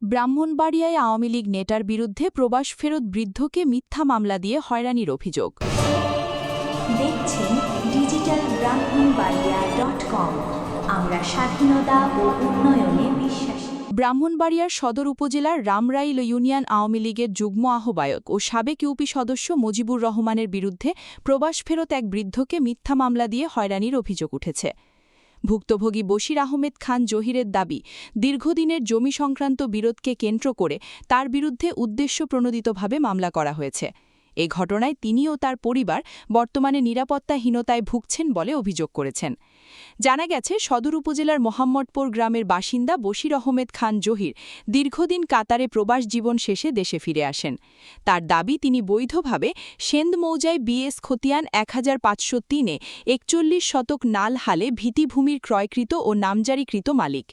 ব্রাহ্মণবাড়িয়ায় আওয়ামী লীগ নেতার বিরুদ্ধে প্রবাস ফেরত বৃদ্ধকে মিথ্যা মামলা দিয়ে হয়রানির অভিযোগ। দেখছেন digitalbrahmanbaria.com। আমরা স্বাধীনতা ও উন্নয়নে বিশ্বাসী। ব্রাহ্মণবাড়িয়ার সদর উপজেলার রামরাইল ইউনিয়ন আওয়ামী লীগের যুগ্ম আহ্বায়ক ও সাবেক ইউপি সদস্য মুজিবুর রহমানের বিরুদ্ধে প্রবাস ফেরত এক বৃদ্ধকে মিথ্যা মামলা দিয়ে হয়রানির অভিযোগ উঠেছে। ভুক্তভোগী বশির আহমেদ খান জহিরের দাবি, দীর্ঘদিনের জমি সংক্রান্ত বিরোধকে কেন্দ্র করে তার বিরুদ্ধে উদ্দেশ্যপ্রণোদিতভাবে মামলা করা হয়েছে। এ ঘটনায় তিনি ও তার পরিবার বর্তমানে নিরাপত্তাহীনতায় ভুগছেন বলে অভিযোগ করেছেন। জানা গেছে, সদর উপজেলার মোহাম্মদপুর গ্রামের বাসিন্দা বশির আহমেদ খান জহির দীর্ঘদিন কাতারে প্রবাস জীবন শেষে দেশে ফিরে আসেন। তার দাবি, তিনি বৈধভাবে সেন্দ মৌজায় বিএস খতিয়ান 1503-এ 41 শতক নাল হালে ভিত্তিভূমির ক্রয়কৃত ও নামজারিকৃত মালিক।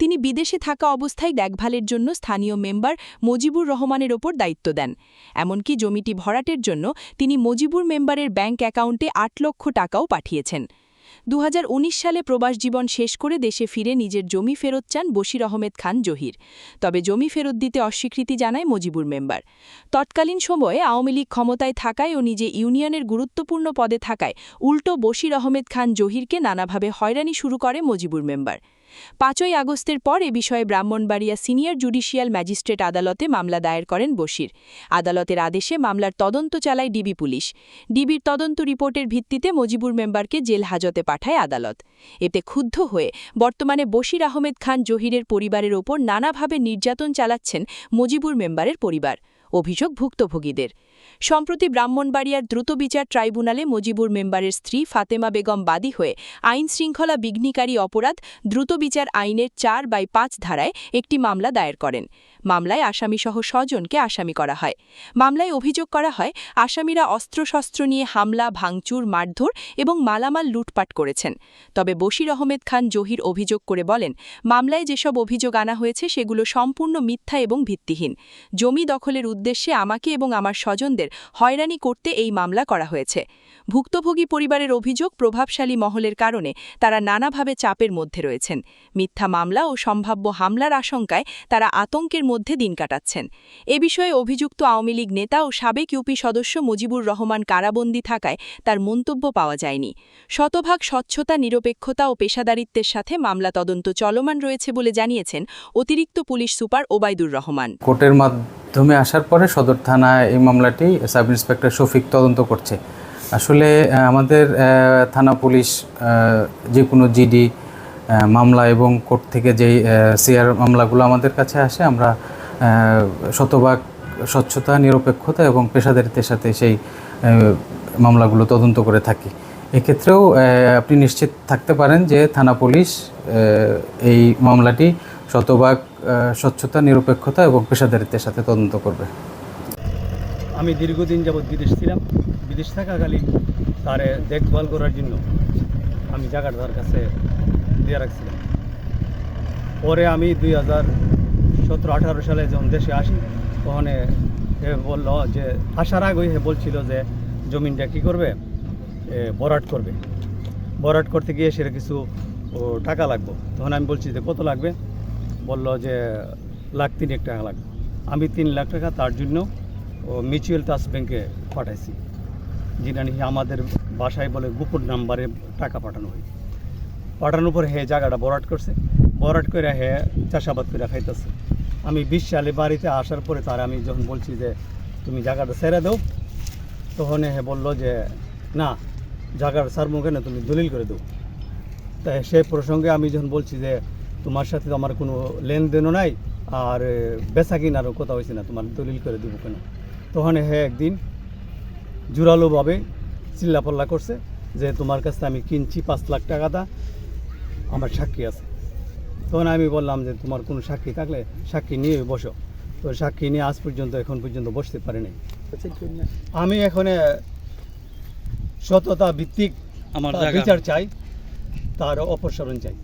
তিনি বিদেশে থাকা অবস্থায় দেখভালের জন্য স্থানীয় মেম্বার মুজিবুর রহমানের ওপর দায়িত্ব দেন। এমনকি জমিটি ভরাটের জন্য তিনি মুজিবুর মেম্বারের ব্যাংক অ্যাকাউন্টে 8 লক্ষ টাকাও পাঠিয়েছেন। 2019 সালে প্রবাস জীবন শেষ করে দেশে ফিরে নিজের জমি ফেরত চান বশির আহমেদ খান জহির। তবে জমি ফেরত দিতে অস্বীকৃতি জানায় মুজিবুর মেম্বার। তৎকালীন সময়ে আওয়ামী লীগ ক্ষমতায় থাকায় ও নিজে ইউনিয়নের গুরুত্বপূর্ণ পদে থাকায় উল্টো বশির আহমেদ খান জহিরকে নানাভাবে হয়রানি শুরু করে মুজিবুর মেম্বার। 5ই আগস্টের পর এ বিষয়ে ব্রাহ্মণবাড়িয়া সিনিয়র জুডিশিয়াল ম্যাজিস্ট্রেট আদালতে মামলা দায়ের করেন বশির। আদালতের আদেশে মামলার তদন্ত চালায় ডিবি পুলিশ। ডিবির তদন্ত রিপোর্টের ভিত্তিতে মুজিবুর মেম্বারকে জেল হাজতে পাঠায় আদালত। এতে ক্ষুব্ধ হয়ে বর্তমানে বশির আহমেদ খান জহিরের পরিবারের ওপর নানাভাবে নির্যাতন চালাচ্ছেন মুজিবুর মেম্বারের পরিবার। অভিযোগ ভুক্তভোগীদের। সম্প্রতি ব্রাহ্মণবাড়িয়ার দ্রুত বিচার ট্রাইব্যুনালে মুজিবুর মেম্বারের স্ত্রী ফাতেমা বেগম বাদী হয়ে আইন শৃঙ্খলা বিঘ্নিকারী অপরাধ দ্রুত বিচার আইনের 4/5 ধারায় একটি মামলা দায়ের করেন। মামলায় আসামিসহ 6 জনকে আসামি করা হয়। মামলায় অভিযোগ করা হয়, আসামিরা অস্ত্রশস্ত্র নিয়ে হামলা, ভাঙচুর, মারধর এবং মালামাল লুটপাট করেছেন। তবে বশির আহমেদ খান জহির অভিযোগ করে বলেন, মামলায় যেসব অভিযোগ আনা হয়েছে সেগুলো সম্পূর্ণ মিথ্যা এবং ভিত্তিহীন। জমি দখলের উদ্দেশ্যে আমাকে এবং আমার স্বজনদের হয়রানি করতে এই মামলা করা হয়েছে। ভুক্তভোগী পরিবারের অভিযোগ, প্রভাবশালী মহলের কারণে তারা নানাভাবে চাপের মধ্যে রয়েছেন। মিথ্যা মামলা ও সম্ভাব্য হামলার আশঙ্কায় তারা আতঙ্কের মধ্যে দিন কাটাচ্ছেন। এ বিষয়ে অভিযুক্ত আওয়ামী লীগ নেতা ও সাবেক ইউপি সদস্য মুজিবুর রহমান কারাবন্দী থাকায় তার মন্তব্য পাওয়া যায়নি। শতভাগ স্বচ্ছতা, নিরপেক্ষতা ও পেশাদারিত্বের সাথে মামলা তদন্ত চলমান রয়েছে বলে জানিয়েছেন অতিরিক্ত পুলিশ সুপার ওবায়দুর রহমান। কোর্টের মাধ্যমে আসার পরে সদর থানায় এই মামলাটি সাব ইন্সপেক্টর শফিক তদন্ত করছে। আসলে আমাদের থানা পুলিশ যে কোনো জিডি মামলা এবং কোর্ট থেকে যেই সিআর মামলাগুলো আমাদের কাছে আসে, আমরা শতভাগ স্বচ্ছতা, নিরপেক্ষতা এবং পেশাদারিত্বের সাথে সেই মামলাগুলো তদন্ত করে থাকি। এক্ষেত্রেও আপনি নিশ্চিত থাকতে পারেন যে থানা পুলিশ এই মামলাটি শতভাগ স্বচ্ছতা, নিরপেক্ষতা এবং পেশাদারিত্বের সাথে তদন্ত করবে। আমি দীর্ঘদিন যাবৎ বিদেশ ছিলাম। বিদেশ থাকাকালীন তারে দেখভাল করার জন্য আমি জায়গাটা তার কাছে দিয়ে রাখছিলাম। পরে আমি 2017-18 সালে যখন দেশে আসি, ওখানে হে বলল যে আসার আগেই হে বলছিল যে জমিনটা কী করবে, ভরাট করবে। ভরাট করতে গিয়ে সেটা কিছু টাকা লাগবে। তখন আমি বলছি যে কত লাগবে? বলল যে 3 লাখ টাকা লাগবে। আমি 3 লাখ টাকা তার জন্য মিউচুয়াল ট্রাস্ট ব্যাংকে পাঠাইছি, যেটা নাকি আমাদের বাসায় বলে গোপন নাম্বারে টাকা পাঠানো হয়। পাঠানোর পরে হে জায়গাটা ভরাট করছে। ভরাট করে হে চাষাবাদ করে খাইতেছে। আমি 20 সালে বাড়িতে আসার পরে তার আমি যখন বলছি যে তুমি জায়গাটা ছেড়ে দাও, তখন হে বললো যে না, জায়গাটা ছাড়বো কেন, তুমি দলিল করে দাও। তাই সেই প্রসঙ্গে আমি যখন বলছি যে তোমার সাথে আমার কোনো লেনদেনও নাই আর বেচা কিনারও কথা হয়েছে না, তোমার দলিল করে দেবো কেন? তখন হে একদিন জোরালোভাবে চিল্লাপাল্লা করছে যে তোমার কাছে আমি কিনছি 5 লাখ টাকা দা, আমার সাক্ষী আছে। তখন আমি বললাম যে তোমার কোনো সাক্ষী থাকলে সাক্ষী নিয়ে বসো। তো সাক্ষী নিয়ে আজ পর্যন্ত এখন পর্যন্ত বসতে পারে নাই। আমি এখানে সততা ভিত্তিক আমার বিচার চাই, তার অপসারণ চাই।